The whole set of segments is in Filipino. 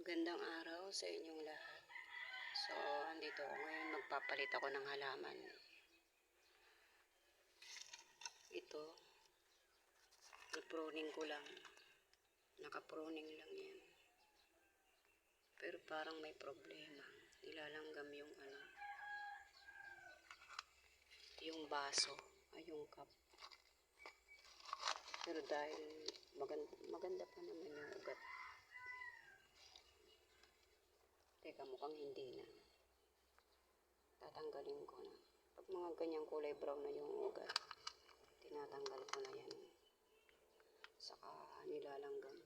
Magandang araw sa inyong lahat. So, andito ako ngayon, magpapalit ako ng halaman. Ito, pruning ko lang. Naka-pruning lang yan. Pero parang may problema. Nilalanggam yung baso, ay yung cup. Pero dahil maganda pa naman yung ugat. Teka, mukhang hindi na. Tatanggalin ko na. Pag mga ganyang kulay brown na yung ugat, tinatanggal ko na yan. Saka nilalanggam.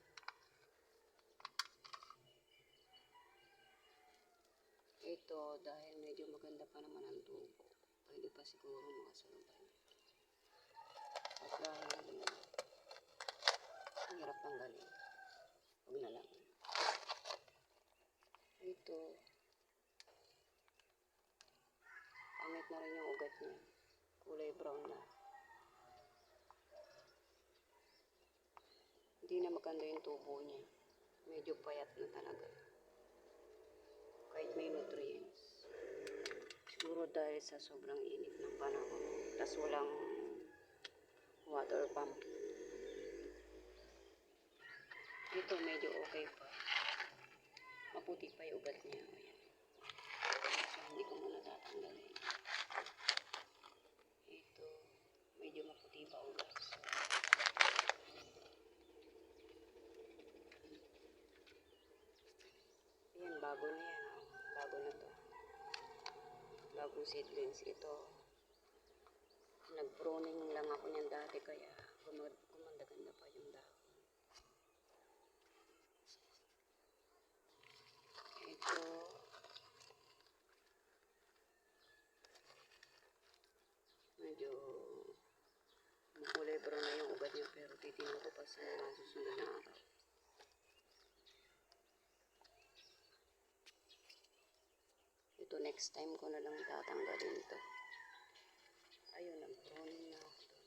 Ito, dahil medyo maganda pa naman ang tubo, pwede pa siguro makasulubay. At dahil hirap tanggalin, huwag na lang. Ito, pangit na rin yung ugat niya. Kulay brown na. Hindi na maganda yung tubo niya. Medyo payat na talaga. Kahit may nutrients. Siguro dahil sa sobrang init ng panahon. Tas walang water pump. Ito medyo okay pa. Maputi pa yung ugat niya. Ayan. So hindi ko muna tatanggalin. Ito medyo maputi pa ugat. Ayan, bago na yan. Bago na to. Bagong seedlings ito. Nag-pruning lang ako niyan dati kaya gumanda-ganda pa yung dahon. Ito medyo kulay brown na yung ugat niya pero titingnan ko pa sa susunod na araw. Ito next time ko na lang tatanggalin ito. Ayun, nag-pruning na ako doon.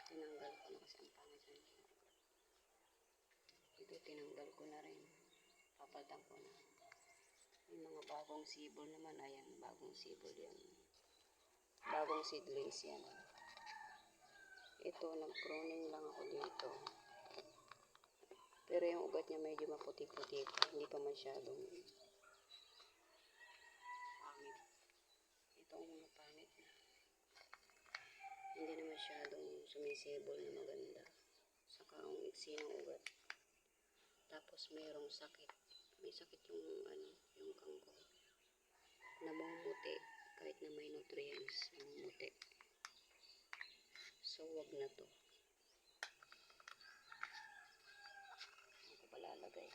Tinanggal ko na kasi ang pangit na niya. Ito tinanggal ko na rin. Papalitan ko na. Yung mga bagong sibol naman, ayan, bagong sibol yan. Bagong seedlings yan. Ito, nag-pruning lang ako dito. Pero yung ugat niya medyo maputi-puti pa. Hindi pa masyadong pangit. Ito ang mga pangit na. Hindi na masyadong sumisibol na maganda. Saka ang iksi ng ugat. Tapos mayroong sakit. May sakit yung kangkong. Namumuti. Kahit na may nutrients, namumuti. So, wag na to. Ako pa lalagay.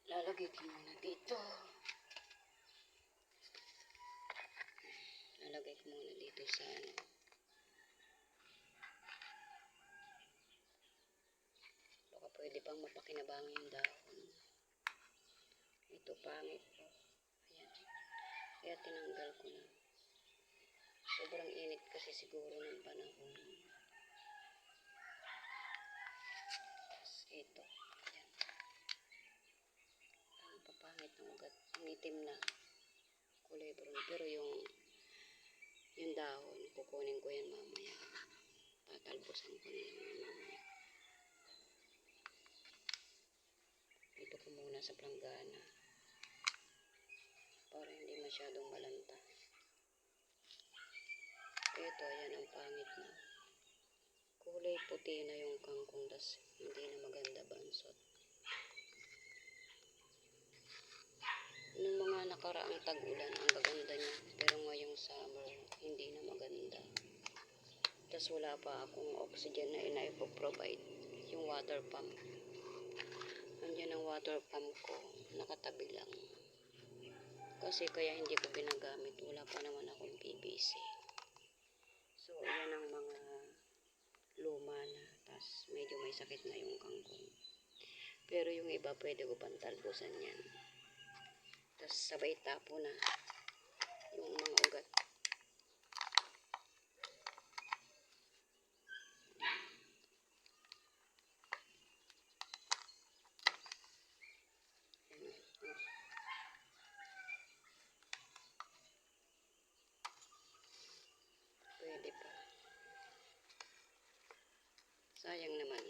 Lalagay ko muna dito. Lalagay ko muna dito sa baka pwede pang mapakinabangan yung dahon. Ito pangit po. Ayan. Kaya tinanggal ko na. Sobrang init kasi siguro ng panahon. Ito. Ayan. Ang papangit ng ugat. Ang itim na. Kulay brown. Pero yung dahon, kukunin ko yan mamaya. Tatalbusan ko na yan mamaya. Ito ko muna sa planggana. Para hindi masyadong malanta. Ito, ayan ang pangit na. Kulay puti na yung kangkong, tas hindi na maganda bansot. Noong mga nakaraang tag-ulan, ang gaganda niya. Pero ngayong summer, hindi na maganda. Tas wala pa akong oxygen na ina-provide. Yung water pump. Nandiyan ang water pump ko. Nakatabi lang. Kasi kaya hindi ko ginagamit. Wala pa naman akong PVC. So, ayan ang mga luma na. Tas medyo may sakit na yung kangkong. Pero yung iba pwede ko pang talbusan yan. Tas sabay tapo na yung mga ugat. Sayang naman.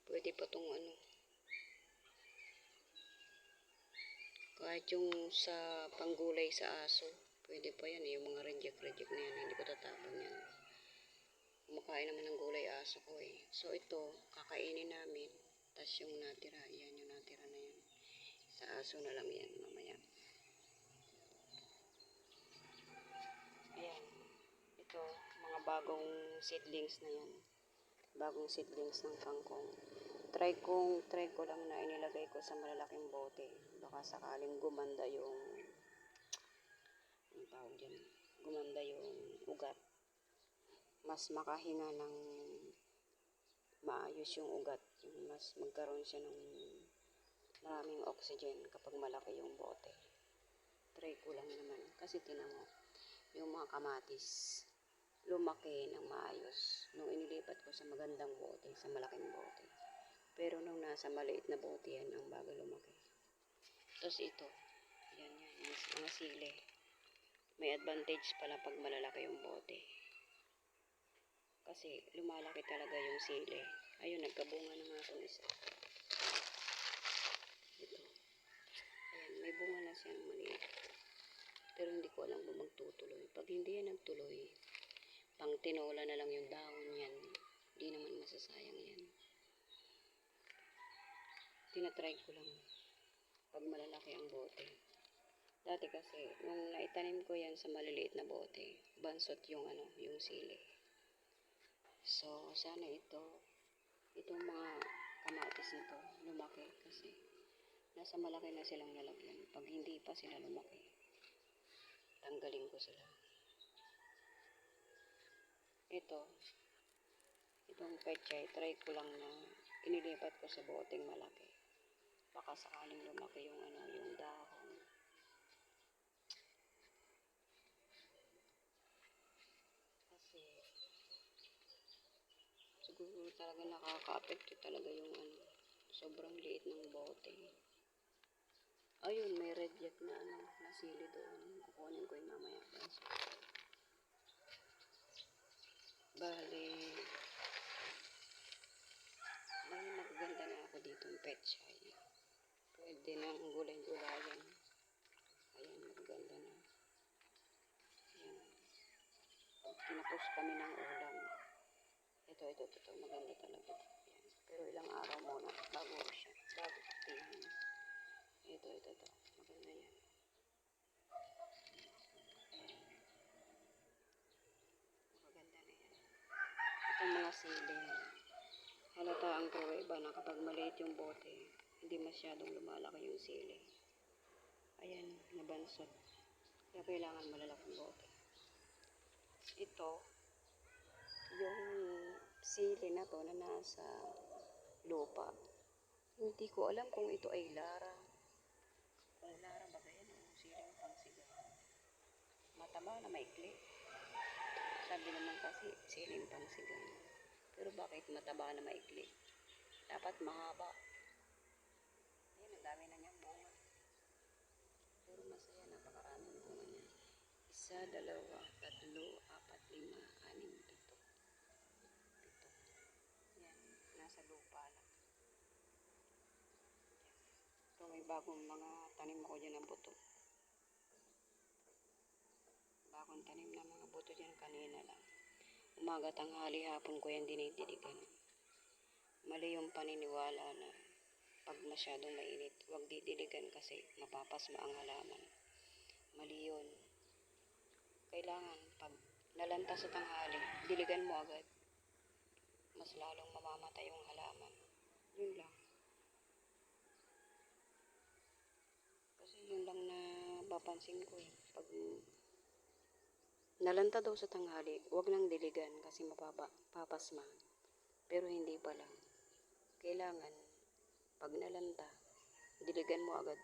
Pwede pa tong ano. Kahit yung sa panggulay sa aso. Pwede pa yan eh. Yung mga reject na yan. Hindi ko tatapon yan. Kumakain naman ng gulay aso ko eh. So ito, kakainin namin. Tapos yung natira, yan yung natira na yan. Sa aso na lang yan mamaya. Ayan. Ito, mga bagong seedlings na yan. Bagong seedlings ng kangkong. Try ko lang na inilagay ko sa malalaking bote. Baka sakaling gumanda yung ang tawag dyan, gumanda yung ugat. Mas makahinga ng maayos yung ugat. Yung mas magkaroon siya ng maraming oxygen kapag malaki yung bote. Try ko lang naman. Kasi tinan mo, yung mga kamatis, lumaki ng maayos. Nung inilipat ko sa magandang bote, sa malaking bote. Pero nung nasa maliit na bote yan, ang bago lumaki. Tapos ito, yan, mga sili. May advantage pala pag malalaki yung bote. Kasi lumalaki talaga yung sili. Ayun, nagkabunga na nga itong isa. Ito. Ayan, may bunga na siya ng maliit. Pero hindi ko alam kung magtutuloy. Pag hindi yan nagtuloy, pang tinola na lang yung dahon yan. Hindi naman masasayang yan. Tinatry ko lang pag malalaki ang bote. Dati kasi, nung naitanim ko yan sa maliliit na bote, bansot yung yung sili. So, sana itong mga kamatis nito, lumaki kasi nasa malaki na silang lalagyan. Pag hindi pa sila lumaki, tanggalin ko sila. Itong pechay, try ko lang na inilipat ko sa boteng malaki. Baka sakaling lumaki yung yung dahon. Kasi siguro talaga nakaka-apekto talaga yung sobrang liit ng bote. Ayun, may reject na nasili doon. Kukunin ko yung mamaya. Bale, may nagaganda na ako dito ng pechay. Pwede nang gulay-gulayan. Ayan, maganda na. Ayan. Kinapos kami ng ulam. Ito, maganda talaga. Ayan. Pero ilang araw muna bago tingnan. Ito. Maganda yan. Maganda na yan. Itong mga sili. Halata ang pruweba na kapag maliit yung bote, hindi masyadong lumalaki yung sili. Ayan, nabansot. Kaya kailangan malalaking bote. Ito, yung sili na to na nasa lupa. Hindi ko alam kung ito ay lara. Kung lara ba yan o siling pangsigang. Mataba na maikli. Sabi naman kasi siling pangsigang. Pero bakit mataba na maikli? Dapat mahaba. Ayan, ang dami na niyang bunga. Pero masaya, napakaraming bunga niya. 1, 2, 3, 4, 5, 6, 7, 8, 9, 10. Yan, nasa lupa lang. Ito, may bagong mga tanim ako dyan ng buto. Bagong tanim na mga buto dyan kanina lang. Umaga, tanghali, hapon ko yan dinididigan. Mali yung paniniwala na pag masyadong mainit, huwag didiligan kasi mapapasma ang halaman. Mali yun. Kailangan pag nalanta sa tanghali, diligan mo agad. Mas lalong mamamatay yung halaman. Yun lang. Kasi yun lang na papansin ko eh. Pag nalanta daw sa tanghali, huwag nang diligan kasi mapapasma. Pero hindi pala. Kailangan, pag nalanta, diligan mo agad.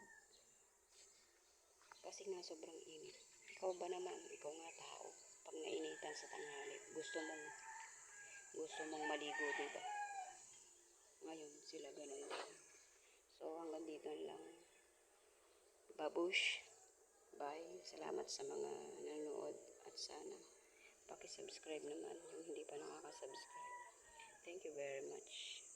Kasi nga sobrang init. Ikaw ba naman, ikaw nga tao, pag nainitan sa tanghali, gusto mong maligo, diba? Ngayon, sila ganun din. So, hanggang dito lang. Babush. Bye. Salamat sa mga Sana paki-subscribe naman yung hindi pa nakaka-subscribe. Thank you very much.